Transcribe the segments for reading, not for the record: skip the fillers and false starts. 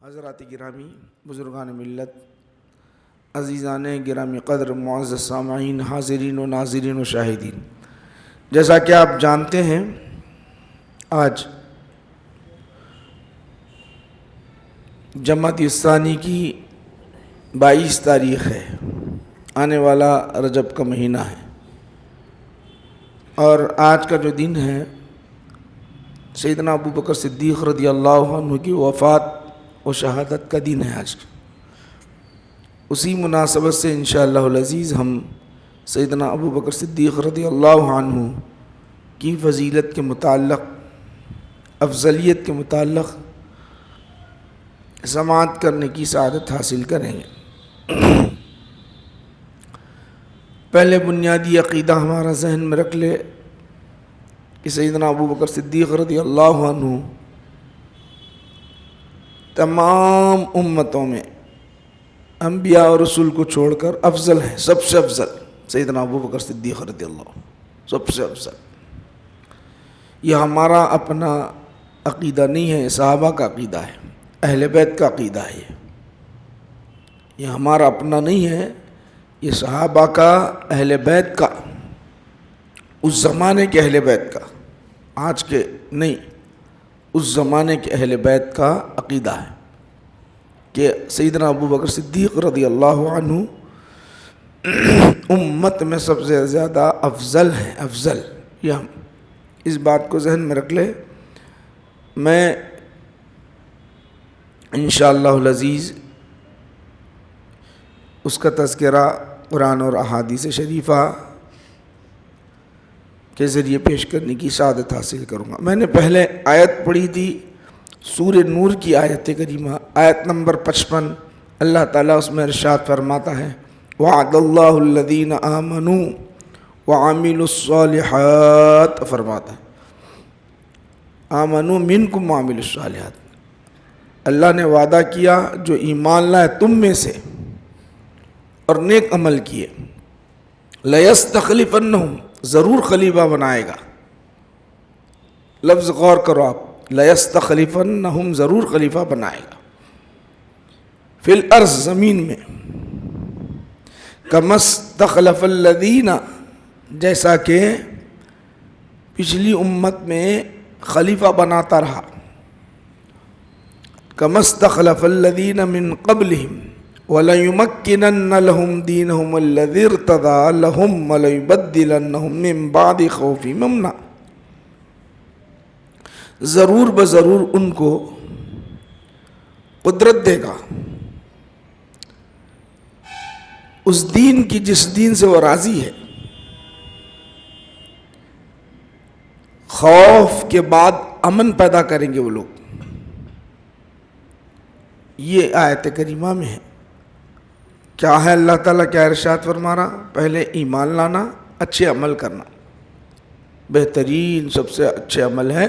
حضرات گرامی، بزرگان ملت، عزیزان گرامی قدر، معزز سامعین، حاضرین و ناظرین و شاہدین، جیسا کہ آپ جانتے ہیں آج جمادی الثانی کی 22 تاریخ ہے، آنے والا رجب کا مہینہ ہے، اور آج کا جو دن ہے سیدنا ابو بکر صدیق رضی اللہ عنہ کی وفات و شہادت کا دن ہے آج۔ اسی مناسبت سے انشاءاللہ العزیز ہم سیدنا ابو بکر صدیق رضی اللہ عنہ کی فضیلت کے متعلق، افضلیت کے متعلق سماعت کرنے کی سعادت حاصل کریں گے۔ پہلے بنیادی عقیدہ ہمارا ذہن میں رکھ لے کہ سیدنا ابو بکر صدیق رضی اللہ عنہ تمام امتوں میں انبیاء اور رسول کو چھوڑ کر افضل ہیں، سب سے افضل سیدنا ابو بکر صدیق رضی اللہ عنہ، سب سے افضل۔ یہ ہمارا اپنا عقیدہ نہیں ہے، صحابہ کا عقیدہ ہے، اہل بیت کا عقیدہ ہے۔ یہ ہمارا اپنا نہیں ہے، یہ صحابہ کا، اہل بیت کا، اس زمانے کے اہل بیت کا، آج کے نہیں، اس زمانے کے اہل بیت کا عقیدہ ہے کہ سیدنا ابو بکر صدیق رضی اللہ عنہ امت میں سب سے زیادہ افضل ہیں، افضل۔ یہ ہم اس بات کو ذہن میں رکھ لیں۔ میں انشاءاللہ العزیز اس کا تذکرہ قرآن اور احادیث شریفہ کے ذریعے پیش کرنے کی سعادت حاصل کروں گا۔ میں نے پہلے آیت پڑھی تھی، سورہ نور کی آیت کریمہ، آیت نمبر 55۔ اللہ تعالیٰ اس میں ارشاد فرماتا ہے وَعَدَ اللَّهُ الَّذِينَ آمَنُوا وَعَمِلُوا الصَّالِحَاتِ، فرماتا ہے آمنوا منکم وعملوا الصالحات، اللہ نے وعدہ کیا جو ایمان لائے تم میں سے اور نیک عمل کیے، لَيَسْتَخْلِفَنَّهُمْ، ضرور خلیفہ بنائے گا۔ لفظ غور کرو آپ، لَيَسْتَخْلِفَنَّهُمْ، ضرور خلیفہ بنائے گا، فی الارض، زمین میں، كَمَا اسْتَخْلَفَ الَّذِينَ، جیسا کہ پچھلی امت میں خلیفہ بناتا رہا، كَمَا اسْتَخْلَفَ الَّذِينَ مِن قَبْلِهِمْ وَلَيُمَكِّنَنَّ لَهُمْ دِينَهُمُ الَّذِي ارْتَضَىٰ لَهُمْ وَلَيُبَدِّلَنَّهُم مِّن بَعْدِ خَوْفِهِمْ أَمْنًا، ضرور بضرور ان کو قدرت دے گا اس دین کی جس دین سے وہ راضی ہے، خوف کے بعد امن پیدا کریں گے وہ لوگ۔ یہ آیت کریمہ میں ہے۔ کیا ہے اللہ تعالیٰ کیا ارشاد فرما رہا؟ پہلے ایمان لانا، اچھے عمل کرنا، بہترین سب سے اچھے عمل ہے،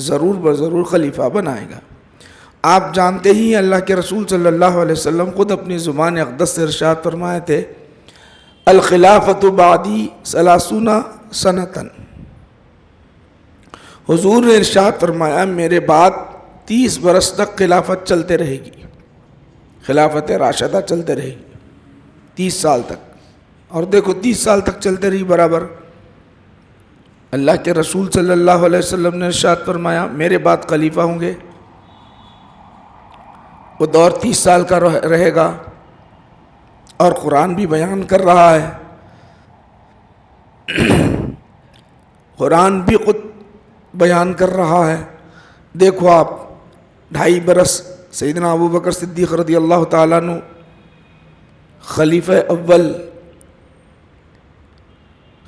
ضرور بضرور خلیفہ بنائے گا۔ آپ جانتے ہی اللہ کے رسول صلی اللہ علیہ وسلم خود اپنی زبان اقدس سے ارشاد فرمائے تھے الخلافۃ بعدی 30 سنۃ، حضور نے ارشاد فرمایا میرے بعد 30 برس تک خلافت چلتے رہے گی، خلافت راشدہ چلتے رہے گی 30 سال تک۔ اور دیکھو 30 سال تک چلتے رہی برابر۔ اللہ کے رسول صلی اللہ علیہ وسلم نے ارشاد فرمایا میرے بعد خلیفہ ہوں گے، وہ دور 30 سال کا رہے گا، اور قرآن بھی بیان کر رہا ہے، قرآن بھی خود بیان کر رہا ہے۔ دیکھو آپ 2.5 برس سیدنا ابو بکر صدیق رضی اللہ تعالیٰ عنہ خلیفہ اول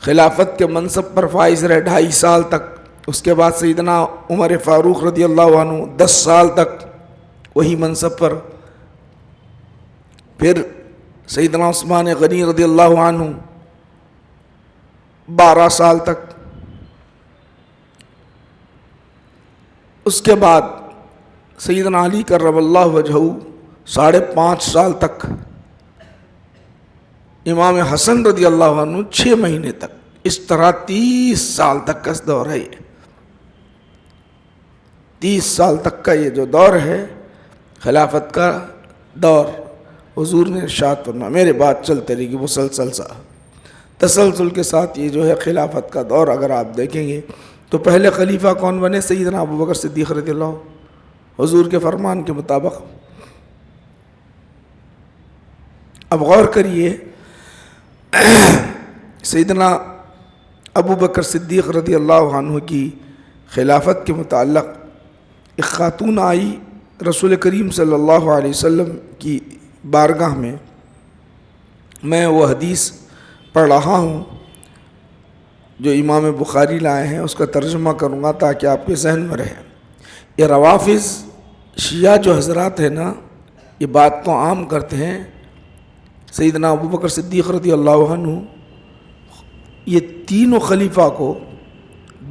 خلافت کے منصب پر فائز رہے 2.5 سال تک۔ اس کے بعد سیدنا عمر فاروق رضی اللہ عنہ 10 سال تک وہی منصب پر، پھر سیدنا عثمان غنی رضی اللہ عنہ 12 سال تک، اس کے بعد سیدنا علی کرم اللہ وجہہ 5.5 سال تک، امام حسن رضی اللہ عنہ 6 مہینے تک، اس طرح 30 سال تک کا دور ہے۔ یہ 30 سال تک کا یہ جو دور ہے خلافت کا دور حضور نے ارشاد فرمایا، میرے بات چلتے رہے گی مسلسل تسلسل کے ساتھ. یہ جو ہے خلافت کا دور اگر آپ دیکھیں گے تو پہلے خلیفہ کون بنے؟ سیدنا ابو بکر صدیق رضی اللہ عنہ، حضور کے فرمان کے مطابق. اب غور کریے، سیدنا ابو بکر صدیق رضی اللہ عنہ کی خلافت کے متعلق ایک خاتون آئی رسول کریم صلی اللہ علیہ وسلم کی بارگاہ میں وہ حدیث پڑھ رہا ہوں جو امام بخاری لائے ہیں، اس کا ترجمہ کروں گا تاکہ آپ کے ذہن میں رہے. یہ روافظ شیعہ جو حضرات ہیں نا، یہ بات تو عام کرتے ہیں سیدنا ابو بکر صدیق رضی اللہ عنہ یہ تینوں خلیفہ کو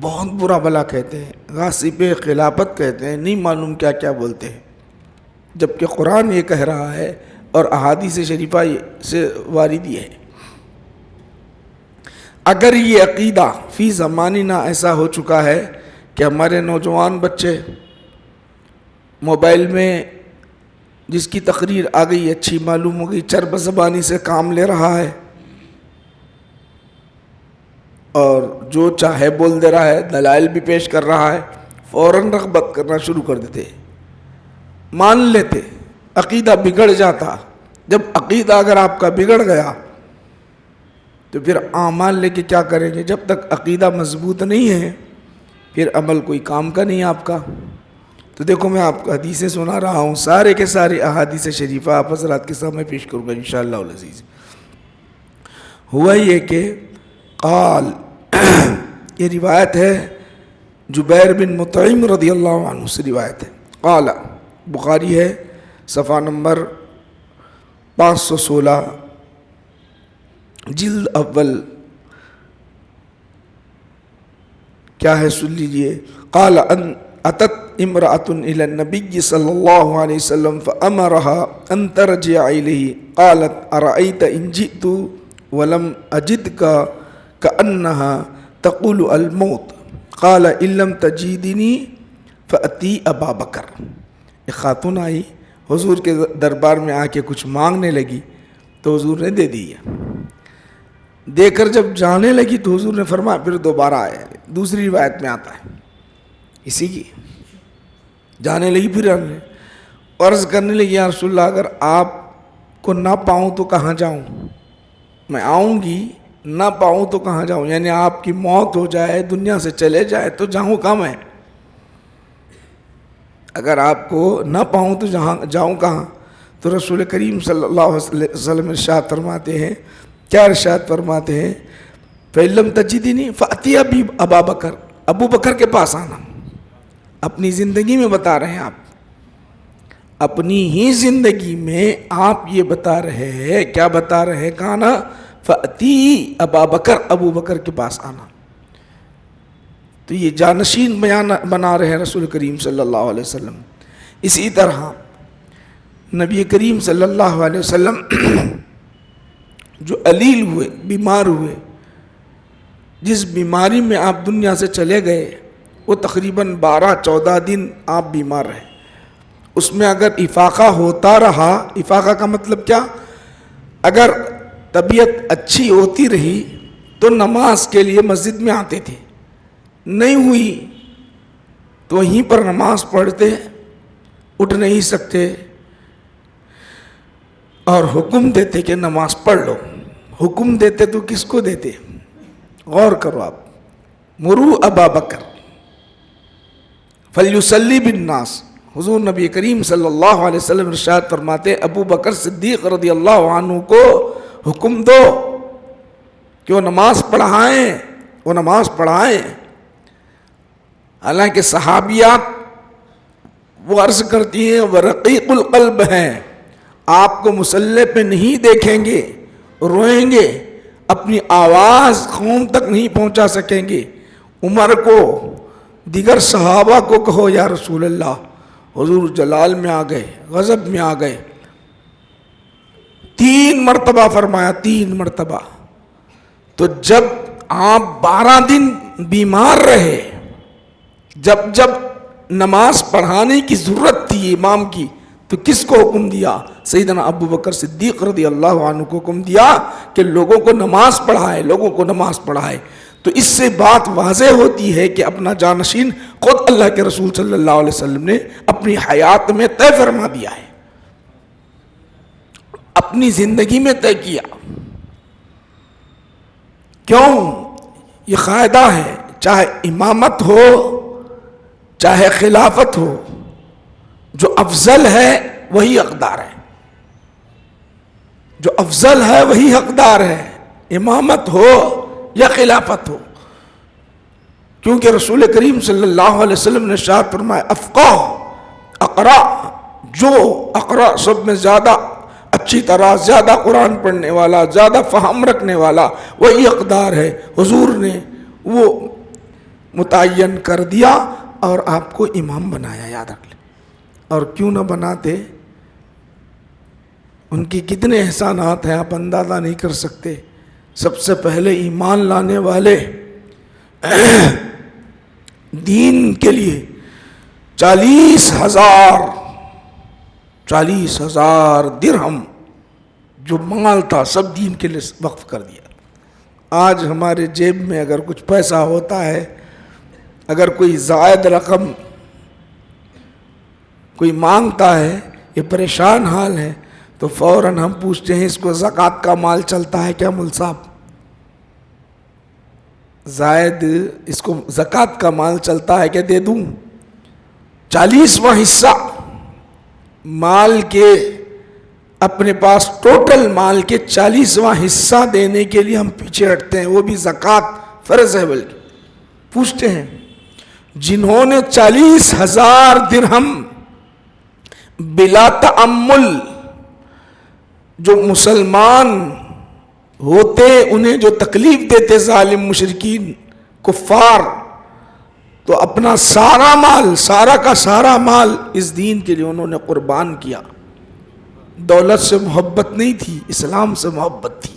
بہت برا بلا کہتے ہیں، غاصب خلافت کہتے ہیں، نہیں معلوم کیا کیا بولتے ہیں، جبکہ قرآن یہ کہہ رہا ہے اور احادیث شریفہ سے وارد ہے. اگر یہ عقیدہ فی زماننا ایسا ہو چکا ہے کہ ہمارے نوجوان بچے موبائل میں جس کی تقریر آ گئی اچھی معلوم ہو گئی چرب زبانی سے کام لے رہا ہے اور جو چاہے بول دے رہا ہے، دلائل بھی پیش کر رہا ہے، فوراً رغبت کرنا شروع کر دیتے، مان لیتے، عقیدہ بگڑ جاتا. جب عقیدہ اگر آپ کا بگڑ گیا تو پھر اعمال لے کے کیا کریں گے؟ جب تک عقیدہ مضبوط نہیں ہے پھر عمل کوئی کام کا نہیں آپ کا. تو دیکھو میں آپ کو حدیثیں سنا رہا ہوں، سارے کے سارے احادیث شریفہ آپ حضرات کے سامنے پیش کروں گا انشاءاللہ العزیز. ہوا یہ کہ قال یہ روایت ہے جبیر بن مطعم رضی اللہ عنہ سے روایت ہے. قال بخاری ہے صفحہ نمبر 516 جلد اول، کیا ہے سن لیجئے. قال ان اتت امرأة الى النبي صلی اللہ علیہ وسلم فامرها ان ترجع الیہ قالت ارأیت ان جئت ولم اجدك كأنها تقول الموت قال ان لم تجدنی فأتی ابا بکر. ایک خاتون آئی حضور کے دربار میں آ کے کچھ مانگنے لگی تو حضور نے دے دیا. دے کر جب جانے لگی تو حضور نے فرمایا، پھر دوبارہ آئے. دوسری روایت میں آتا ہے اسی کی، جانے لگی پھر عرض کرنے لگی، یا رسول اللہ اگر آپ کو نہ پاؤں تو کہاں جاؤں؟ میں آؤں گی، نہ پاؤں تو کہاں جاؤں؟ یعنی آپ کی موت ہو جائے، دنیا سے چلے جائے تو جاؤں کہاں میں؟ اگر آپ کو نہ پاؤں تو جاؤں کہاں؟ تو رسول کریم صلی اللہ علیہ وسلم ارشاد فرماتے ہیں، کیا ارشاد فرماتے ہیں؟ فَإِن لَمْ تَجِدْنِي فَأْتِي ابا بکر، ابو بکر کے پاس آنا. اپنی زندگی میں بتا رہے ہیں آپ، اپنی ہی زندگی میں آپ یہ بتا رہے ہیں، کیا بتا رہے ہیں؟ کہنا فَأْتِي ابا بکر، ابو بکر کے پاس آنا. تو یہ جانشین بیان بنا رہے ہیں رسول کریم صلی اللہ علیہ وسلم. اسی طرح نبی کریم صلی اللہ علیہ وسلم جو علیل ہوئے، بیمار ہوئے، جس بیماری میں آپ دنیا سے چلے گئے وہ تقریباً 12-14 دن آپ بیمار رہے. اس میں اگر افاقہ ہوتا رہا، افاقہ کا مطلب کیا؟ اگر طبیعت اچھی ہوتی رہی تو نماز کے لیے مسجد میں آتے تھے، نہیں ہوئی تو وہیں پر نماز پڑھتے، اٹھ نہیں سکتے اور حکم دیتے کہ نماز پڑھ لو. حکم دیتے تو کس کو دیتے؟ غور کرو آپ. مرو ابا بکر فلیصلی بالناس. حضور نبی کریم صلی اللہ علیہ وسلم ارشاد فرماتے ابو بکر صدیق رضی اللہ عنہ کو حکم دو کہ وہ نماز پڑھائیں. حالانکہ صحابیات وہ عرض کرتی ہیں وہ رقیق القلب ہیں، آپ کو مصلی پہ نہیں دیکھیں گے، روئیں گے، اپنی آواز قوم تک نہیں پہنچا سکیں گے. عمر کو، دیگر صحابہ کو کہو یا رسول اللہ. حضور جلال میں آ گئے، غضب میں آ گئے. 3 مرتبہ فرمایا، 3 مرتبہ. تو جب آپ 12 دن بیمار رہے، جب نماز پڑھانے کی ضرورت تھی امام کی تو کس کو حکم دیا؟ سیدنا ابو بکر صدیق رضی اللہ عنہ کو حکم دیا کہ لوگوں کو نماز پڑھائے، لوگوں کو نماز پڑھائے۔ تو اس سے بات واضح ہوتی ہے کہ اپنا جانشین خود اللہ کے رسول صلی اللہ علیہ وسلم نے اپنی حیات میں طے فرما دیا ہے، اپنی زندگی میں طے کیا۔ کیوں؟ یہ قاعدہ ہے، چاہے امامت ہو چاہے خلافت ہو، جو افضل ہے وہی حقدار ہے، جو افضل ہے وہی حقدار ہے، امامت ہو یا خلافت ہو۔ کیونکہ رسول کریم صلی اللہ علیہ وسلم نے ارشاد فرمایا افقہ اقرا، جو اقرا سب میں زیادہ اچھی طرح زیادہ قرآن پڑھنے والا، زیادہ فہم رکھنے والا وہی حقدار ہے۔ حضور نے وہ متعین کر دیا اور آپ کو امام بنایا، یاد رکھ لیں۔ اور کیوں نہ بناتے، ان کی کتنے احسانات ہیں آپ اندازہ نہیں کر سکتے۔ سب سے پہلے ایمان لانے والے دین کے لیے 40,000 درہم جو مال تھا سب دین کے لیے وقف کر دیا۔ آج ہمارے جیب میں اگر کچھ پیسہ ہوتا ہے، اگر کوئی زائد رقم کوئی مانگتا ہے، یہ پریشان حال ہے، تو فوراً ہم پوچھتے ہیں اس کو زکوٰۃ کا مال چلتا ہے کیا مول صاحب؟ زائد اس کو زکوٰۃ کا مال چلتا ہے کیا؟ دے دوں؟ 40واں حصہ مال کے، اپنے پاس ٹوٹل مال کے 40واں حصہ دینے کے لیے ہم پیچھے ہٹتے ہیں، وہ بھی زکوٰۃ فرض ہے۔ بلکہ پوچھتے ہیں جنہوں نے 40,000 درہم بلا تأمل، جو مسلمان ہوتے انہیں جو تکلیف دیتے ظالم مشرکین کفار، تو اپنا سارا مال، سارا کا سارا مال اس دین کے لیے انہوں نے قربان کیا۔ دولت سے محبت نہیں تھی، اسلام سے محبت تھی،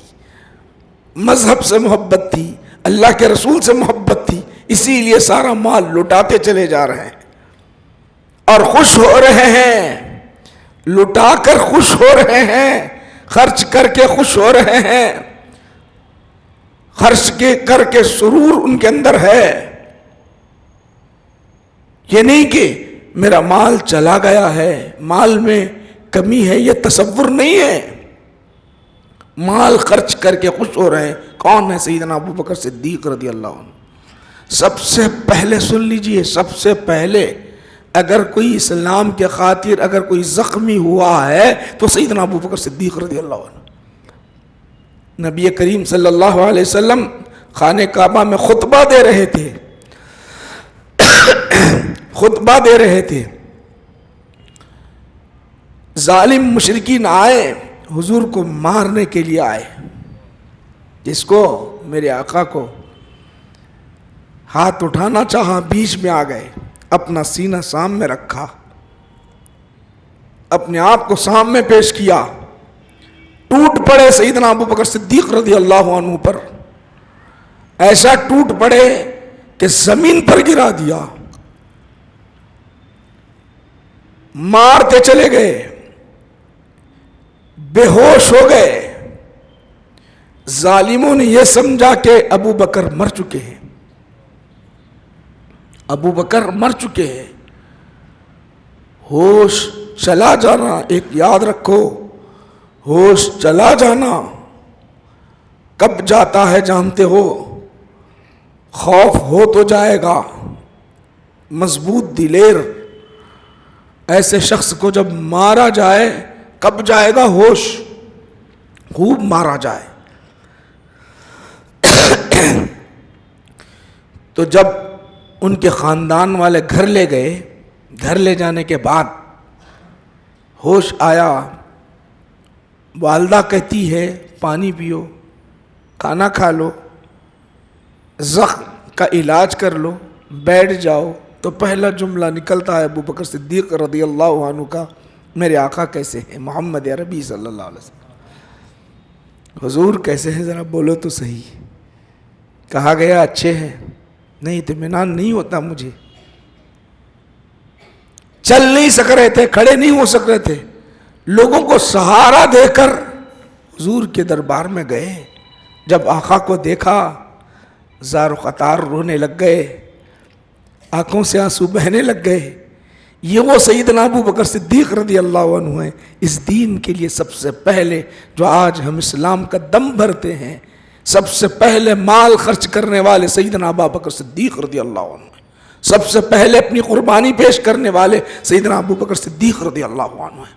مذہب سے محبت تھی، اللہ کے رسول سے محبت تھی، اسی لیے سارا مال لٹاتے چلے جا رہے ہیں اور خوش ہو رہے ہیں، لٹا کر خوش ہو رہے ہیں، خرچ کر کے خوش ہو رہے ہیں، خرچ کر کے سرور ان کے اندر ہے۔ یہ نہیں کہ میرا مال چلا گیا ہے، مال میں کمی ہے، یہ تصور نہیں ہے۔ مال خرچ کر کے خوش ہو رہے ہیں۔ کون ہے؟ سیدنا ابو بکر صدیق رضی اللہ عنہ۔ سب سے پہلے سن لیجئے، سب سے پہلے اگر کوئی اسلام کے خاطر اگر کوئی زخمی ہوا ہے تو سیدنا ابو بکر صدیق رضی اللہ عنہ۔ نبی کریم صلی اللہ علیہ وسلم خانہ کعبہ میں خطبہ دے رہے تھے، خطبہ دے رہے تھے، ظالم مشرکین آئے، حضور کو مارنے کے لیے آئے، جس کو میرے آقا کو ہاتھ اٹھانا چاہا، بیچ میں آ گئے، اپنا سینہ سامنے رکھا، اپنے آپ کو سامنے پیش کیا، ٹوٹ پڑے سیدنا ابو بکر صدیق رضی اللہ عنہ پر، ایسا ٹوٹ پڑے کہ زمین پر گرا دیا، مارتے چلے گئے، بے ہوش ہو گئے۔ ظالموں نے یہ سمجھا کہ ابو بکر مر چکے ہیں، ابو بکر مر چکے ہیں۔ ہوش چلا جانا، ایک یاد رکھو، ہوش چلا جانا کب جاتا ہے جانتے ہو؟ خوف ہو تو جائے گا، مضبوط دلیر ایسے شخص کو جب مارا جائے کب جائے گا ہوش؟ خوب مارا جائے۔ تو جب ان کے خاندان والے گھر لے گئے، گھر لے جانے کے بعد ہوش آیا، والدہ کہتی ہے پانی پیو، کھانا کھا لو، زخم کا علاج کر لو، بیٹھ جاؤ، تو پہلا جملہ نکلتا ہے ابو بکر صدیق رضی اللہ عنہ کا، میرے آقا کیسے ہیں؟ محمد عربی صلی اللہ علیہ وسلم، حضور کیسے ہیں ذرا بولو تو صحیح۔ کہا گیا اچھے ہیں، نہیں اطمینان نہیں ہوتا مجھے، چل نہیں سک رہے تھے، کھڑے نہیں ہو سک رہے تھے، لوگوں کو سہارا دے کر حضور کے دربار میں گئے. جب آقا کو دیکھا زار و قطار رونے لگ گئے، آنکھوں سے آنسو بہنے لگ گئے. یہ وہ سیدنا ابو بکر صدیق رضی اللہ عنہ ہیں، اس دین کے لیے سب سے پہلے جو آج ہم اسلام کا دم بھرتے ہیں، سب سے پہلے مال خرچ کرنے والے سیدنا ابو بکر صدیق رضی اللہ عنہ ہیں. سب سے پہلے اپنی قربانی پیش کرنے والے سیدنا ابو بکر صدیق رضی اللہ عنہ ہیں.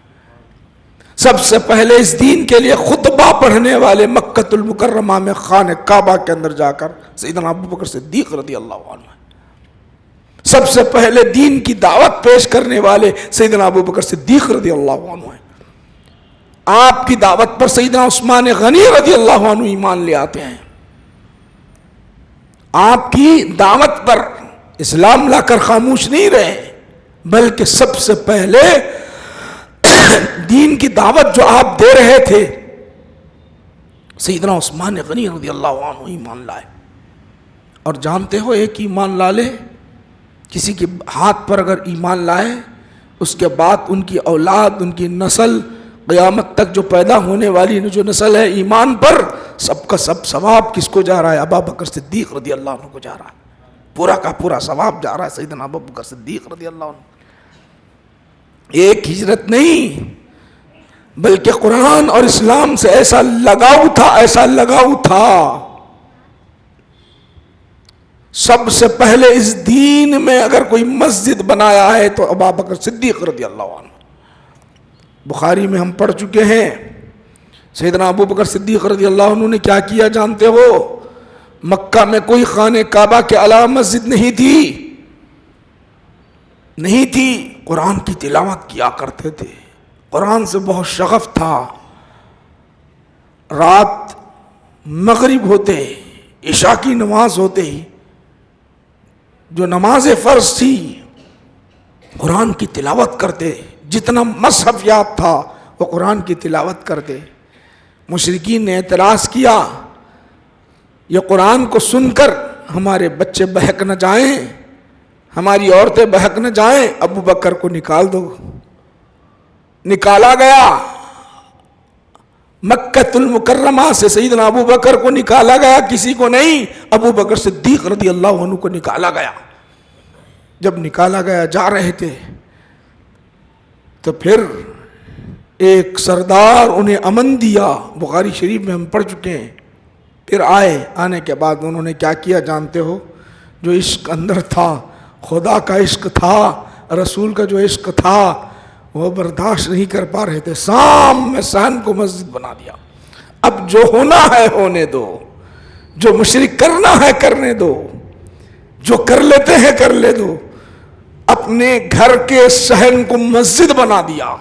سب سے پہلے اس دین کے لیے خطبہ پڑھنے والے مکۃ المکرمہ میں خانہ کعبہ کے اندر جا کر سیدنا ابو بکر صدیق رضی اللہ عنہ ہیں. سب سے پہلے دین کی دعوت پیش کرنے والے سیدنا ابو بکر صدیق رضی اللہ عنہ ہیں. آپ کی دعوت پر سیدنا عثمان غنی رضی اللہ عنہ ایمان لے آتے ہیں. آپ کی دعوت پر اسلام لا کر خاموش نہیں رہے، بلکہ سب سے پہلے دین کی دعوت جو آپ دے رہے تھے سیدنا عثمان غنی رضی اللہ عنہ ایمان لائے. اور جانتے ہو ایک ایمان لا لے، کسی کے ہاتھ پر اگر ایمان لائے، اس کے بعد ان کی اولاد، ان کی نسل، قیامت تک جو پیدا ہونے والی جو نسل ہے ایمان پر، سب کا سب ثواب کس کو جا رہا ہے؟ ابو بکر صدیق رضی اللہ عنہ کو جا رہا ہے. پورا کا پورا ثواب جا رہا ہے سیدنا ابو بکر صدیق رضی اللہ عنہ. ایک ہجرت نہیں، بلکہ قرآن اور اسلام سے ایسا لگاؤ تھا، ایسا لگاؤ تھا. سب سے پہلے اس دین میں اگر کوئی مسجد بنایا ہے تو ابو بکر صدیق رضی اللہ عنہ. بخاری میں ہم پڑھ چکے ہیں سیدنا ابو بکر صدیق رضی اللہ عنہ نے کیا کیا جانتے ہو؟ مکہ میں کوئی خانہ کعبہ کے علاوہ مسجد نہیں تھی. قرآن کی تلاوت کیا کرتے تھے، قرآن سے بہت شغف تھا. رات مغرب ہوتے، عشاء کی نماز ہوتے ہی جو نماز فرض تھی قرآن کی تلاوت کرتے. جتنا مصحف یاد تھا وہ قرآن کی تلاوت کرتے. مشرکین نے اعتراض کیا، یہ قرآن کو سن کر ہمارے بچے بہک نہ جائیں، ہماری عورتیں بہک نہ جائیں، ابو بکر کو نکال دو. نکالا گیا، مکۃ المکرمہ سے سیدنا ابو بکر کو نکالا گیا، کسی کو نہیں، ابو بکر صدیق رضی اللہ عنہ کو نکالا گیا. جب نکالا گیا جا رہے تھے تو پھر ایک سردار انہیں امن دیا. بخاری شریف میں ہم پڑھ چکے ہیں. پھر آنے کے بعد انہوں نے کیا کیا جانتے ہو؟ جو عشق اندر تھا، خدا کا عشق تھا، رسول کا جو عشق تھا، وہ برداشت نہیں کر پا رہے تھے. شام میں سہن کو مسجد بنا دیا. اب جو ہونا ہے ہونے دو، جو مشرک کرنا ہے کرنے دو، جو کر لیتے ہیں کر لے دو. اپنے گھر کے صحن کو مسجد بنا دیا.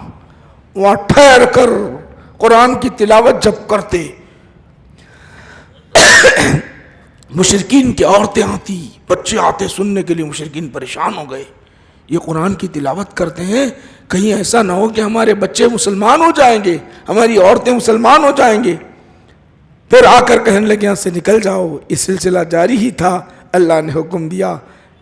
وہاں ٹھہر کر قرآن کی تلاوت جب کرتے، مشرکین کی عورتیں آتی، بچے آتے سننے کے لیے. مشرکین پریشان ہو گئے، یہ قرآن کی تلاوت کرتے ہیں، کہیں ایسا نہ ہو کہ ہمارے بچے مسلمان ہو جائیں گے، ہماری عورتیں مسلمان ہو جائیں گے. پھر آ کر کہنے لگے یہاں سے نکل جاؤ. یہ سلسلہ جاری ہی تھا. اللہ نے حکم دیا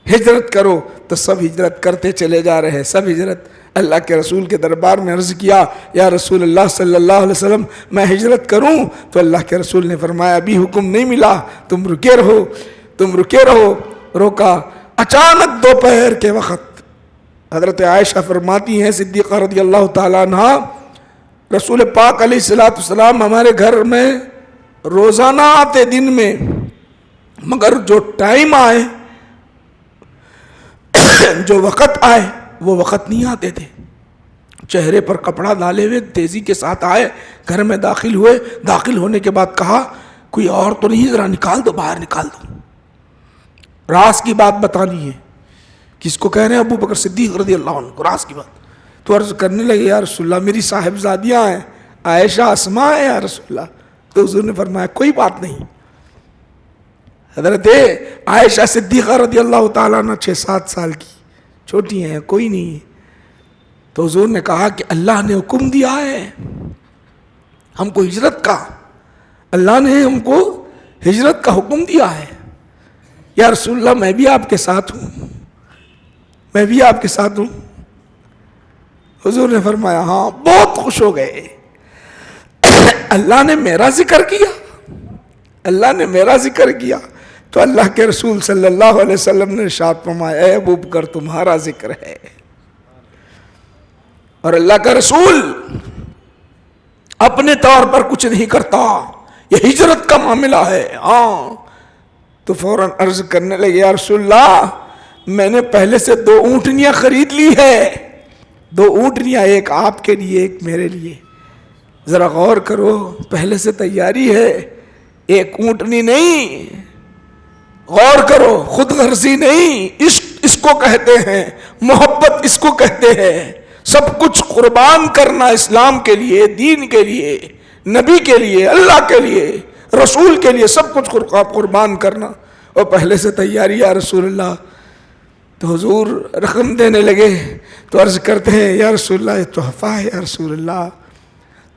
ہجرت کرو، تو سب ہجرت کرتے چلے جا رہے ہیں. سب ہجرت. اللہ کے رسول کے دربار میں عرض کیا، یا رسول اللہ صلی اللہ علیہ وسلم میں ہجرت کروں؟ تو اللہ کے رسول نے فرمایا ابھی حکم نہیں ملا، تم رکے رہو. روکا. اچانک دوپہر کے وقت حضرت عائشہ فرماتی ہیں صدیقہ رضی اللہ تعالیٰ عنہ، رسول پاک علیہ الصلوۃ والسلام ہمارے گھر میں روزانہ آتے دن میں، مگر جو ٹائم آئے، جو وقت آئے وہ وقت نہیں آتے تھے. چہرے پر کپڑا ڈالے ہوئے تیزی کے ساتھ آئے، گھر میں داخل ہوئے. داخل ہونے کے بعد کہا کوئی اور تو نہیں، ذرا نکال دو، باہر نکال دو. راز کی بات بتانی ہے. کس کو کہہ رہے ہیں؟ ابو بکر صدیق رضی اللہ عنہ کو راز کی بات. تو عرض کرنے لگے یا رسول اللہ میری صاحبزادیاں ہیں، عائشہ اسماء ہیں یا رسول اللہ. تو حضور نے فرمایا کوئی بات نہیں. حضرت عائشہ صدیقہ رضی اللہ تعالیٰ عنہ 6-7 سال کی چھوٹی ہیں، کوئی نہیں ہے. تو حضور نے کہا کہ اللہ نے حکم دیا ہے ہم کو ہجرت کا، اللہ نے ہم کو ہجرت کا حکم دیا ہے. یا رسول اللہ میں بھی آپ کے ساتھ ہوں، میں بھی آپ کے ساتھ ہوں. حضور نے فرمایا ہاں، بہت خوش ہو گئے، اللہ نے میرا ذکر کیا، اللہ نے میرا ذکر کیا۔ تو اللہ کے رسول صلی اللہ علیہ وسلم نے ارشاد فرمایا اے ابو بکر تمہارا ذکر ہے، اور اللہ کا رسول اپنے طور پر کچھ نہیں کرتا، یہ ہجرت کا معاملہ ہے۔ ہاں تو فوراً عرض کرنے لگے یا رسول اللہ میں نے پہلے سے 2 اونٹنیاں خرید لی ہے، 2 اونٹنیاں، ایک آپ کے لیے ایک میرے لیے۔ ذرا غور کرو، پہلے سے تیاری ہے، ایک اونٹنی نہیں، غور کرو، خود غرضی نہیں، عشق اس کو کہتے ہیں، محبت اس کو کہتے ہیں، سب کچھ قربان کرنا اسلام کے لیے، دین کے لیے، نبی کے لیے، اللہ کے لیے، رسول کے لیے، سب کچھ قربان کرنا، اور پہلے سے تیاری یا رسول اللہ۔ تو حضور رقم دینے لگے تو عرض کرتے ہیں یا رسول اللہ یہ تحفہ ہے یا رسول اللہ۔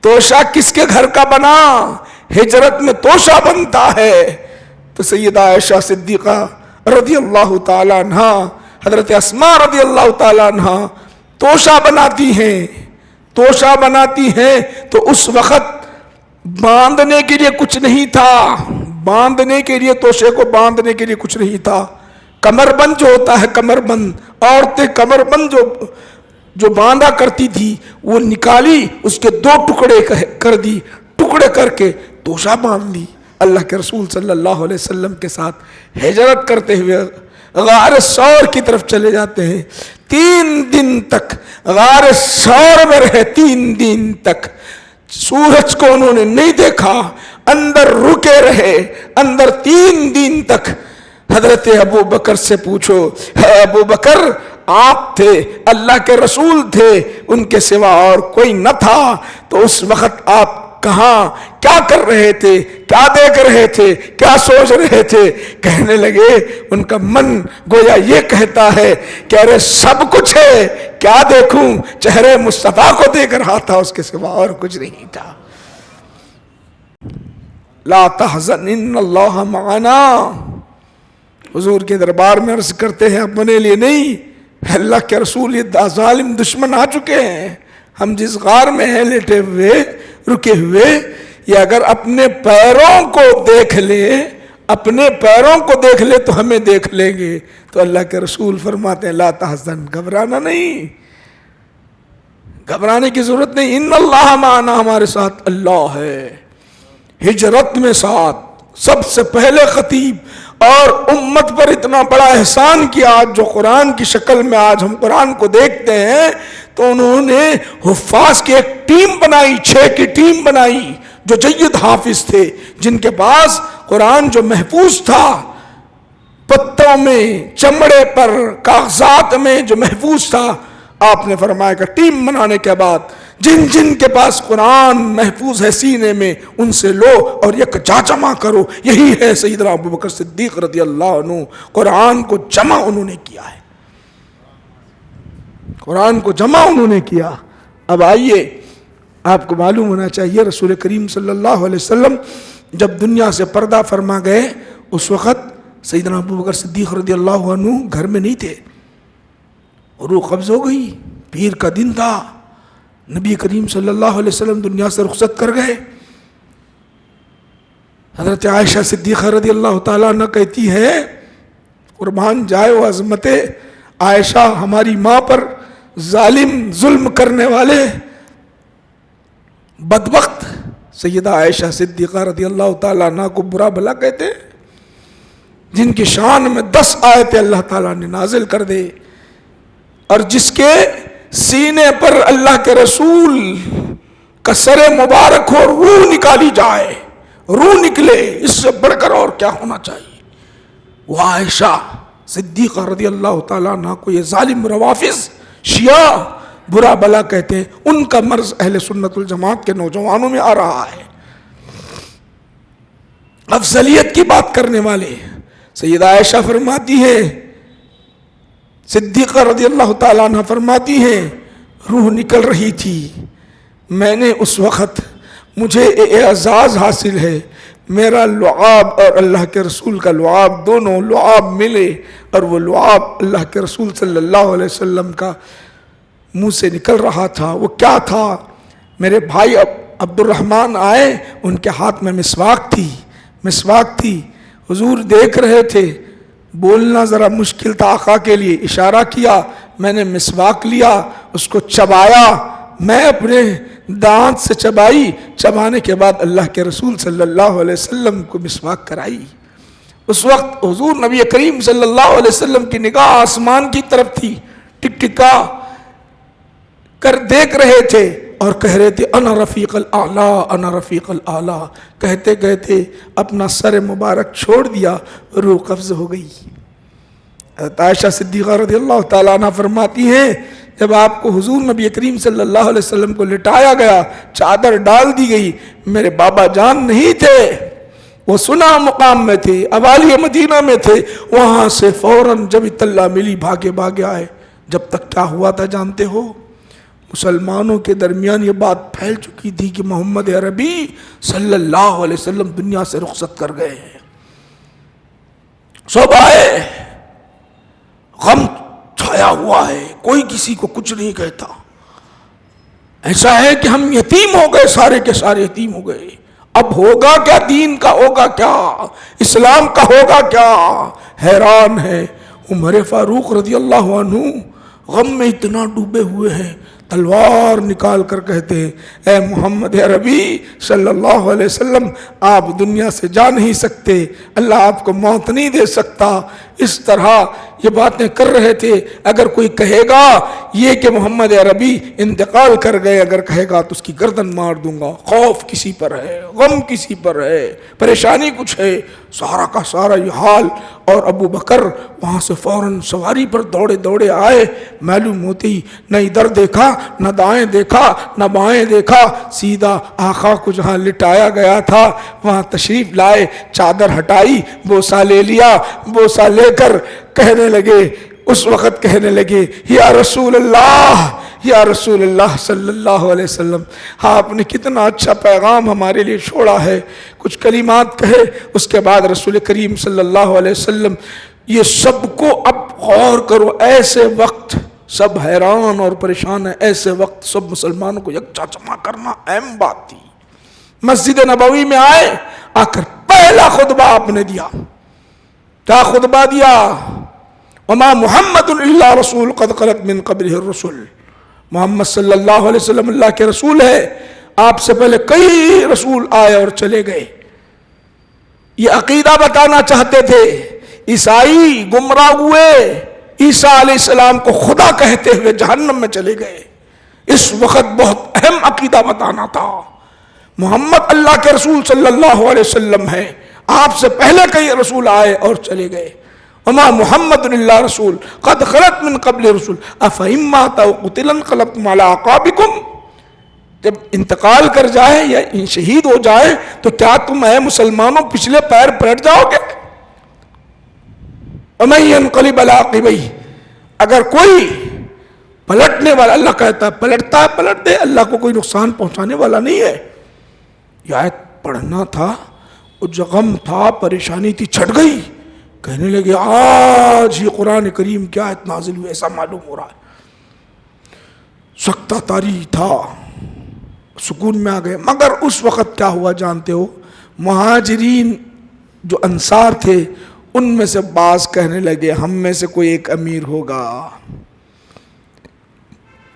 توشہ کس کے گھر کا بنا؟ ہجرت میں توشہ بنتا ہے۔ تو سیدہ عائشہ صدیقہ رضی اللہ تعالیٰ عنہ، حضرت اسماء رضی اللہ تعالیٰ عنہ توشہ بناتی ہیں، توشہ بناتی ہیں۔ تو اس وقت باندھنے کے لیے کچھ نہیں تھا، باندھنے کے لیے، توشے کو باندھنے کے لیے کچھ نہیں تھا۔ کمر بند جو ہوتا ہے، کمر بند، عورتیں کمر بند جو باندھا کرتی تھی وہ نکالی، اس کے 2 ٹکڑے کر دی، ٹکڑے کر کے توشہ باندھ دی۔ اللہ کے رسول صلی اللہ علیہ وسلم کے ساتھ ہجرت کرتے ہوئے غار ثور کی طرف چلے جاتے ہیں۔ 3 دن تک غار ثور میں رہے، 3 دن تک سورج کو انہوں نے نہیں دیکھا، اندر رکے رہے، اندر 3 دن تک۔ حضرت ابو بکر سے پوچھو، ہے ابو بکر آپ تھے، اللہ کے رسول تھے، ان کے سوا اور کوئی نہ تھا، تو اس وقت آپ کہاں کیا کر رہے تھے، کیا دیکھ رہے تھے، کیا سوچ رہے تھے؟ کہنے لگے، ان کا من گویا یہ کہتا ہے کہ ارے سب کچھ ہے، کیا دیکھوں، چہرے مصطفیٰ کو دیکھ رہا تھا، اس کے سوا اور کچھ نہیں تھا۔ لا تحزن ان اللہ معنا، حضور کے دربار میں عرض کرتے ہیں اپنے لیے نہیں، اللہ کے رسول یہ ظالم دشمن آ چکے ہیں، ہم جس غار میں ہیں لیٹے ہوئے، رکے ہوئے، یہ اگر اپنے پیروں کو دیکھ لے، اپنے پیروں کو دیکھ لے تو ہمیں دیکھ لیں گے۔ تو اللہ کے رسول فرماتے ہیں لا تحزن، گھبرانا نہیں، گھبرانے کی ضرورت نہیں، ان اللہ معنا، ہمارے ساتھ اللہ ہے۔ ہجرت میں ساتھ سب سے پہلے خطیب اور امت پر اتنا بڑا احسان کیا، آج جو قرآن کی شکل میں آج ہم قرآن کو دیکھتے ہیں، تو انہوں نے حفاظ کی ایک ٹیم بنائی، 6 کی ٹیم بنائی، جو جید حافظ تھے، جن کے پاس قرآن جو محفوظ تھا، پتوں میں، چمڑے پر، کاغذات میں جو محفوظ تھا، آپ نے فرمایا کہ ٹیم بنانے کے بعد جن جن کے پاس قرآن محفوظ ہے سینے میں، ان سے لو اور یکجا جمع کرو۔ یہی ہے سیدنا ابو بکر صدیق رضی اللہ عنہ، قرآن کو جمع انہوں نے کیا ہے، قرآن کو جمع انہوں نے کیا۔ اب آئیے، آپ کو معلوم ہونا چاہیے رسول کریم صلی اللہ علیہ وسلم جب دنیا سے پردہ فرما گئے، اس وقت سیدنا ابو بکر صدیق رضی اللہ عنہ گھر میں نہیں تھے، روح قبض ہو گئی، پیر کا دن تھا، نبی کریم صلی اللہ علیہ وسلم دنیا سے رخصت کر گئے۔ حضرت عائشہ صدیقہ رضی اللہ تعالیٰ عنہ کہتی ہے، قربان جائے وہ عظمت عائشہ، ہماری ماں پر ظالم ظلم کرنے والے بدبخت سیدہ عائشہ صدیقہ رضی اللہ تعالیٰ عنہ کو برا بھلا کہتے ہیں، جن کی شان میں 10 آیتیں اللہ تعالیٰ نے نازل کر دے، اور جس کے سینے پر اللہ کے رسول کا سر مبارک ہو، روح نکالی جائے، روح نکلے، اس سے بڑھ کر اور کیا ہونا چاہیے؟ وہ عائشہ صدیقہ رضی اللہ تعالیٰ عنہ کو یہ ظالم روافض شیعہ برا بلا کہتے ہیں، ان کا مرض اہل سنت الجماعت کے نوجوانوں میں آ رہا ہے۔ افضلیت کی بات کرنے والے، سیدہ عائشہ فرماتی ہے، صدیقہ رضی اللہ تعالیٰ عنہ فرماتی ہیں، روح نکل رہی تھی، میں نے اس وقت، مجھے اعزاز حاصل ہے، میرا لعاب اور اللہ کے رسول کا لعاب، دونوں لعاب ملے، اور وہ لعاب اللہ کے رسول صلی اللہ علیہ وسلم کا منہ سے نکل رہا تھا وہ کیا تھا؟ میرے بھائی عبد الرحمن آئے، ان کے ہاتھ میں مسواک تھی، حضور دیکھ رہے تھے، بولنا ذرا مشکل تھا آقا کے لیے، اشارہ کیا، میں نے مسواک لیا، اس کو چبایا، میں اپنے دانت سے چبانے کے بعد اللہ کے رسول صلی اللہ علیہ وسلم کو مسواک کرائی۔ اس وقت حضور نبی کریم صلی اللہ علیہ وسلم کی نگاہ آسمان کی طرف تھی، ٹکٹکا کر دیکھ رہے تھے اور کہہ رہے تھے انا رفیق الاعلیٰ، انا رفیق الاعلیٰ، کہتے کہتے اپنا سر مبارک چھوڑ دیا، روح قبض ہو گئی۔ حضرت عائشہ صدیقہ رضی اللہ تعالیٰ عنہ فرماتی ہیں جب آپ کو حضور نبی کریم صلی اللہ علیہ وسلم کو لٹایا گیا، چادر ڈال دی گئی، میرے بابا جان نہیں تھے، وہ سنا مقام میں تھے، اوالی مدینہ میں تھے، وہاں سے فوراً جب اطلاع ملی بھاگے آئے۔ جب تک کیا ہوا تھا جانتے ہو؟ مسلمانوں کے درمیان یہ بات پھیل چکی تھی کہ محمد عربی صلی اللہ علیہ وسلم دنیا سے رخصت کر گئے ہیں۔ سب آئے، غم چھایا ہوا ہے، کوئی کسی کو کچھ نہیں کہتا، ایسا ہے کہ ہم یتیم ہو گئے، سارے کے سارے یتیم ہو گئے، اب ہوگا کیا؟ دین کا ہوگا کیا؟ اسلام کا ہوگا کیا؟ حیران ہے۔ عمر فاروق رضی اللہ عنہ غم میں اتنا ڈوبے ہوئے ہیں، تلوار نکال کر کہتے ہیں اے محمد عربی صلی اللہ علیہ وسلم، آپ دنیا سے جا نہیں سکتے، اللہ آپ کو موت نہیں دے سکتا۔ اس طرح یہ باتیں کر رہے تھے۔ اگر کوئی کہے گا یہ کہ محمد عربی انتقال کر گئے، اگر کہے گا تو اس کی گردن مار دوں گا۔ خوف کسی پر ہے، غم کسی پر ہے، پریشانی کچھ ہے، سارا کا سارا یہ حال۔ اور ابو بکر وہاں سے فوراً سواری پر دوڑے آئے، معلوم ہوتی نہ ادھر دیکھا، نہ دائیں دیکھا، نہ بائیں دیکھا، سیدھا آقا کو جہاں لٹایا گیا تھا وہاں تشریف لائے، چادر ہٹائی، بوسہ لے لیا، بوسہ لے کر کہنے لگے، اس وقت کہنے لگے یا رسول اللہ، یا رسول اللہ صلی اللہ علیہ وسلم، آپ نے کتنا اچھا پیغام ہمارے لیے چھوڑا ہے۔ کچھ کلمات کہے، اس کے بعد رسول کریم صلی اللہ علیہ وسلم یہ سب کو اب غور کرو، ایسے وقت سب حیران اور پریشان ہیں، ایسے وقت سب مسلمانوں کو یکجا جمع کرنا اہم بات تھی۔ مسجد نبوی میں آئے، آ کر پہلا خطبہ آپ نے دیا، کیا خطبہ دیا؟ وما محمد الا رسول قد خلت من قبلہ الرسل، محمد صلی اللہ علیہ وسلم اللہ کے رسول ہے، آپ سے پہلے کئی رسول آئے اور چلے گئے۔ یہ عقیدہ بتانا چاہتے تھے۔ عیسائی گمراہ ہوئے، عیسیٰ علیہ السلام کو خدا کہتے ہوئے جہنم میں چلے گئے۔ اس وقت بہت اہم عقیدہ بتانا تھا۔ محمد اللہ کے رسول صلی اللہ علیہ وسلم ہے، آپ سے پہلے کئی رسول آئے اور چلے گئے۔ وما محمد الا رسول قد خلت من قبل رسول افإن مات أو قتل انقلبتم على أعقابكم، جب انتقال کر جائے یا شہید ہو جائے تو کیا تم اے مسلمانوں پچھلے پیر پلٹ جاؤ گے؟ ومن ينقلب على عقبيه، اگر کوئی پلٹنے والا، اللہ کہتا ہے پلٹتا ہے پلٹ دے، اللہ کو کوئی نقصان پہنچانے والا نہیں ہے۔ یہ آیت پڑھنا تھا، جو غم تھا، پریشانی تھی، چھٹ گئی۔ کہنے لگے آج ہی قرآن کریم کی آیت نازل ہوئی، ایسا معلوم ہو رہا ہے۔ سکتہ طاری تھا، سکون میں آ گئے۔ مگر اس وقت کیا ہوا جانتے ہو؟ مہاجرین جو انصار تھے ان میں سے بعض کہنے لگے ہم میں سے کوئی ایک امیر ہوگا،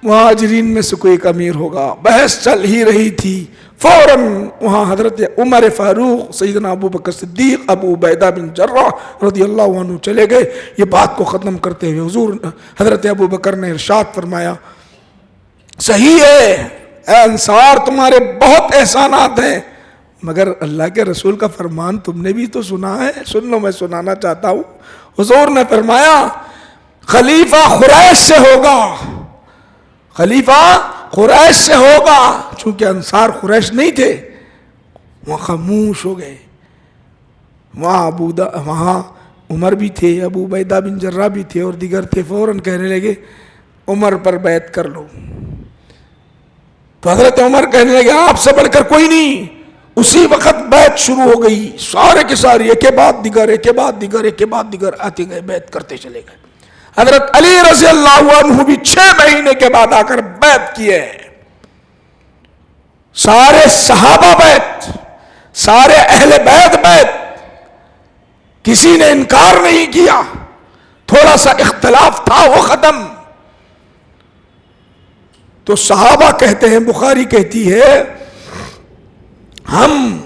مہاجرین میں سے کوئی ایک امیر ہوگا۔ بحث چل ہی رہی تھی، فوراً وہاں حضرت عمر فاروق، سیدنا ابو بکر صدیق، ابو عبیدہ بن جراح رضی اللہ عنہ چلے گئے۔ یہ بات کو ختم کرتے ہوئے حضور حضرت ابو بکر نے ارشاد فرمایا صحیح ہے اے انصار، تمہارے بہت احسانات ہیں، مگر اللہ کے رسول کا فرمان تم نے بھی تو سنا ہے، سن لو، میں سنانا چاہتا ہوں۔ حضور نے فرمایا خلیفہ قریش سے ہوگا، خلیفہ قریش سے ہوگا۔ چونکہ انصار قریش نہیں تھے، وہاں خاموش ہو گئے۔ وہاں عمر بھی تھے، ابو عبیدہ بن جراح بھی تھے اور دیگر تھے۔ فوراً کہنے لگے عمر پر بیعت کر لو۔ تو حضرت عمر کہنے لگے آپ سے بڑھ کر کوئی نہیں۔ اسی وقت بیعت شروع ہو گئی، سارے کے سارے ایک کے بعد دیگر، ایک کے بعد دیگر، ایک کے بعد دیگر آتے گئے، بیعت کرتے چلے گئے۔ حضرت علی رضی اللہ عنہ بھی 6 مہینے کے بعد آ کر بیعت کیے ہیں. سارے صحابہ بیعت، سارے اہل بیت بیت، کسی نے انکار نہیں کیا. تھوڑا سا اختلاف تھا وہ ختم. تو صحابہ کہتے ہیں، بخاری کہتی ہے، ہم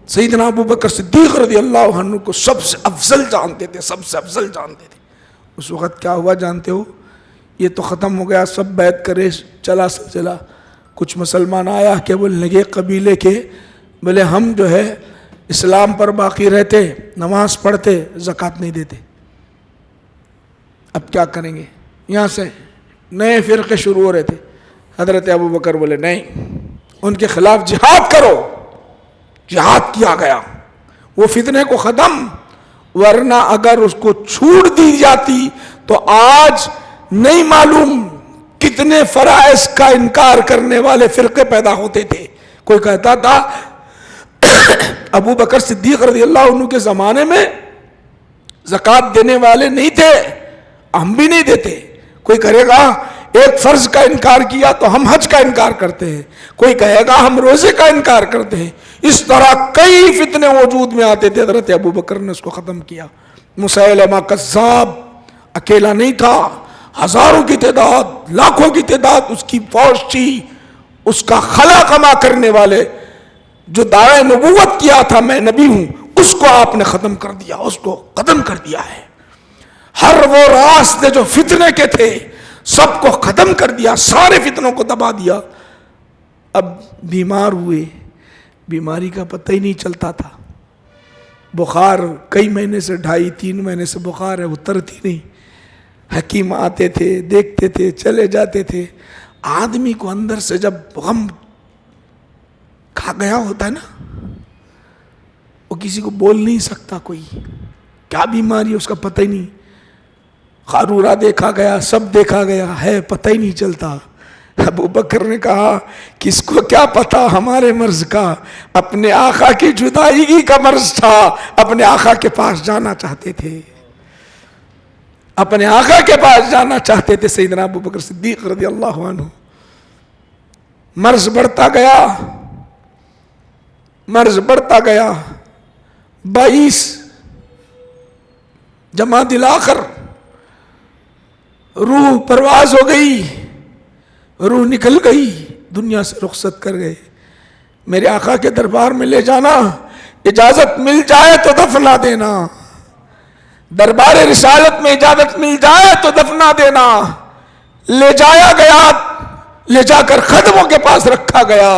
سیدنا ابو بکر صدیق رضی اللہ عنہ کو سب سے افضل جانتے تھے، سب سے افضل جانتے تھے. اس وقت کیا ہوا جانتے ہو؟ یہ تو ختم ہو گیا، سب بیعت کرے چلا سلسلہ. کچھ مسلمان آیا کہ بولنے لگے قبیلے کے، بولے ہم جو ہے اسلام پر باقی رہتے، نماز پڑھتے، زکوٰۃ نہیں دیتے، اب کیا کریں گے؟ یہاں سے نئے فرقے شروع ہو رہے تھے. حضرت ابو بکر بولے نہیں، ان کے خلاف جہاد کرو. جہاد کیا گیا، وہ فتنے کو ختم. ورنہ اگر اس کو چھوٹ دی جاتی تو آج نہیں معلوم کتنے فرائض کا انکار کرنے والے فرقے پیدا ہوتے تھے. کوئی کہتا تھا ابو بکر صدیق رضی اللہ عنہ کے زمانے میں زکوٰۃ دینے والے نہیں تھے، ہم بھی نہیں دیتے. کوئی کہے گا ایک فرض کا انکار کیا تو ہم حج کا انکار کرتے ہیں، کوئی کہے گا ہم روزے کا انکار کرتے ہیں. اس طرح کئی فتنے وجود میں آتے تھے. حضرت ابو بکر نے اس کو ختم کیا. مسیلمہ کذاب اکیلا نہیں تھا، ہزاروں کی تعداد، لاکھوں کی تعداد اس کی فوج تھی. اس کا خلا کما کرنے والے جو دعوی نبوت کیا تھا میں نبی ہوں، اس کو آپ نے ختم کر دیا، اس کو ختم کر دیا ہے. ہر وہ راستے جو فتنے کے تھے سب کو ختم کر دیا، سارے فتنوں کو دبا دیا. اب بیمار ہوئے، بیماری کا پتہ ہی نہیں چلتا تھا. بخار کئی مہینے سے 2.5-3 مہینے سے بخار ہے، اترتی نہیں. حکیم آتے تھے، دیکھتے تھے، چلے جاتے تھے. آدمی کو اندر سے جب غم کھا گیا ہوتا ہے نا، وہ کسی کو بول نہیں سکتا. کوئی کیا بیماری ہے اس کا پتہ ہی نہیں. خارورہ دیکھا گیا، سب دیکھا گیا ہے، پتہ ہی نہیں چلتا. ابو بکر نے کہا کس کو کیا پتا ہمارے مرض کا، اپنے آقا کی جدائیگی کا مرض تھا. اپنے آقا کے پاس جانا چاہتے تھے، اپنے آقا کے پاس جانا چاہتے تھے. سیدنا ابو بکر صدیق رضی اللہ عنہ. مرض بڑھتا گیا، مرض بڑھتا گیا. 22 جمادی الاخر روح پرواز ہو گئی، روح نکل گئی، دنیا سے رخصت کر گئے. میرے آقا کے دربار میں لے جانا، اجازت مل جائے تو دفنا دینا. دربار رسالت میں اجازت مل جائے تو دفنا دینا. لے جایا گیا، لے جا کر خدموں کے پاس رکھا گیا.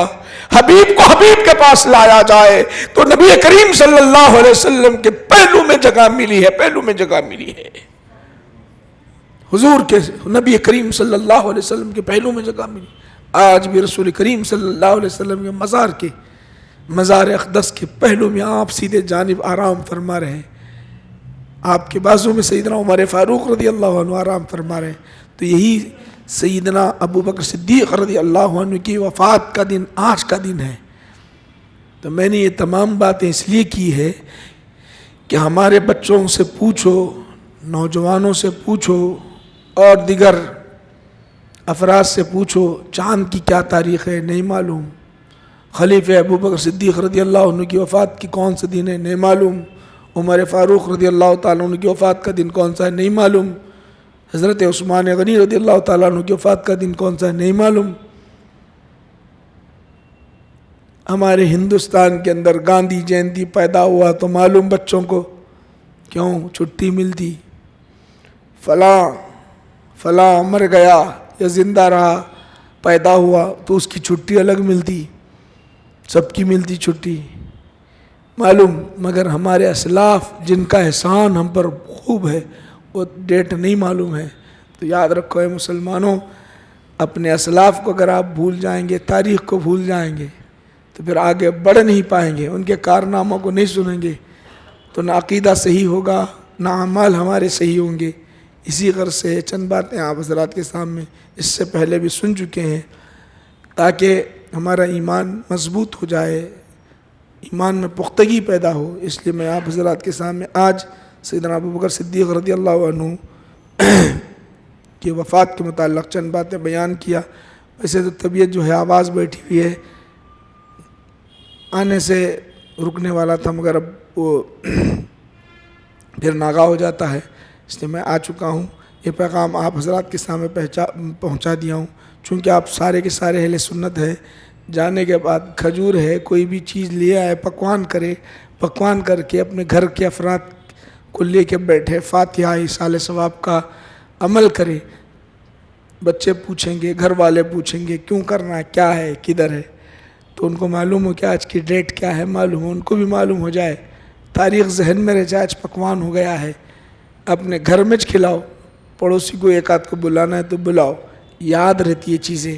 حبیب کو حبیب کے پاس لایا جائے تو نبی کریم صلی اللہ علیہ وسلم کے پہلو میں جگہ ملی ہے، پہلو میں جگہ ملی ہے. حضور کے نبی کریم صلی اللہ علیہ وسلم کے پہلو میں جگہ ملی. آج بھی رسول کریم صلی اللہ علیہ وسلم کے مزار اقدس کے پہلو میں آپ سیدھے جانب آرام فرما رہے ہیں. آپ کے بازو میں سیدنا عمر فاروق رضی اللہ عنہ آرام فرما رہے ہیں. تو یہی سیدنا ابو بکر صدیق رضی اللہ عنہ کی وفات کا دن آج کا دن ہے. تو میں نے یہ تمام باتیں اس لیے کی ہے کہ ہمارے بچوں سے پوچھو، نوجوانوں سے پوچھو، اور دیگر افراد سے پوچھو چاند کی کیا تاریخ ہے، نہیں معلوم. خلیفہ ابو بکر صدیق رضی اللہ عنہ کی وفات کی کون سے دن ہے، نہیں معلوم. عمر فاروق رضی اللہ تعالیٰ عنہ کی وفات کا دن کون سا ہے، نہیں معلوم. حضرت عثمان غنی رضی اللہ تعالیٰ عنہ کی وفات کا دن کون سا ہے، نہیں معلوم. ہمارے ہندوستان کے اندر گاندھی جینتی پیدا ہوا تو معلوم بچوں کو، کیوں چھٹی ملتی. فلاں مر گیا یا زندہ رہا، پیدا ہوا تو اس کی چھٹی الگ ملتی، سب کی ملتی چھٹی معلوم. مگر ہمارے اسلاف جن کا احسان ہم پر خوب ہے وہ ڈیٹ نہیں معلوم ہے. تو یاد رکھو اے مسلمانوں، اپنے اسلاف کو اگر آپ بھول جائیں گے، تاریخ کو بھول جائیں گے تو پھر آگے بڑھ نہیں پائیں گے. ان کے کارناموں کو نہیں سنیں گے تو نہ عقیدہ صحیح ہوگا، نہ اعمال ہمارے صحیح ہوں گے. اسی غرض سے چند باتیں آپ حضرات کے سامنے اس سے پہلے بھی سن چکے ہیں تاکہ ہمارا ایمان مضبوط ہو جائے، ایمان میں پختگی پیدا ہو. اس لیے میں آپ حضرات کے سامنے آج سیدنا ابو بکر صدیق رضی اللہ عنہ کی وفات کے متعلق چند باتیں بیان کیا. ویسے تو طبیعت جو ہے آواز بیٹھی ہوئی ہے، آنے سے رکنے والا تھا مگر اب وہ پھر ناغا ہو جاتا ہے، اس لیے میں آ چکا ہوں. یہ پیغام آپ حضرات کے سامنے پہنچا دیا ہوں. چونکہ آپ سارے کے سارے اہل سنت ہیں، جانے کے بعد کھجور ہے، کوئی بھی چیز لے آئے، پکوان کرے، پکوان کر کے اپنے گھر کے افراد کو لے کے بیٹھے، فاتحہ ایصال ثواب کا عمل کرے. بچے پوچھیں گے، گھر والے پوچھیں گے کیوں کرنا ہے، کیا ہے، کدھر ہے، تو ان کو معلوم ہو کہ آج کی ڈیٹ کیا ہے، معلوم ہو، ان کو بھی معلوم ہو جائے، تاریخ ذہن میں رہ جائے، آج پکوان ہو گیا ہے. اپنے گھر میں کھلاؤ، پڑوسی کو ایک آدھ کو بلانا ہے تو بلاؤ، یاد رہتی ہے چیزیں.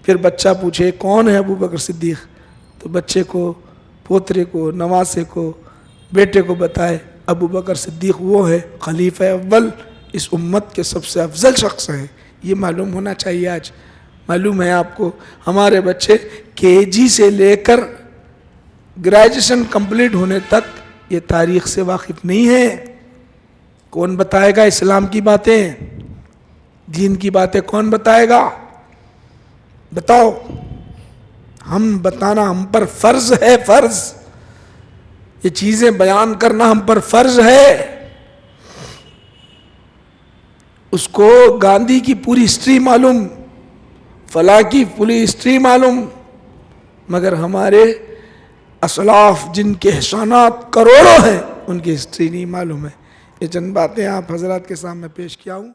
پھر بچہ پوچھے کون ہے ابو بکر صدیق، تو بچے کو، پوترے کو، نواسے کو، بیٹے کو بتائے ابو بکر صدیق وہ ہے خلیفہ اول، اس امت کے سب سے افضل شخص ہیں. یہ معلوم ہونا چاہیے. آج معلوم ہے آپ کو، ہمارے بچے KG سے لے کر گریجویشن کمپلیٹ ہونے تک یہ تاریخ سے واقف نہیں ہے. کون بتائے گا اسلام کی باتیں، دین کی باتیں کون بتائے گا؟ بتاؤ. ہم بتانا ہم پر فرض ہے، فرض. یہ چیزیں بیان کرنا ہم پر فرض ہے. اس کو گاندھی کی پوری ہسٹری معلوم، فلاں کی پوری ہسٹری معلوم، مگر ہمارے اسلاف جن کے احسانات کروڑوں ہیں ان کی ہسٹری نہیں معلوم ہے. یہ چند باتیں آپ حضرات کے سامنے پیش کیا ہوں.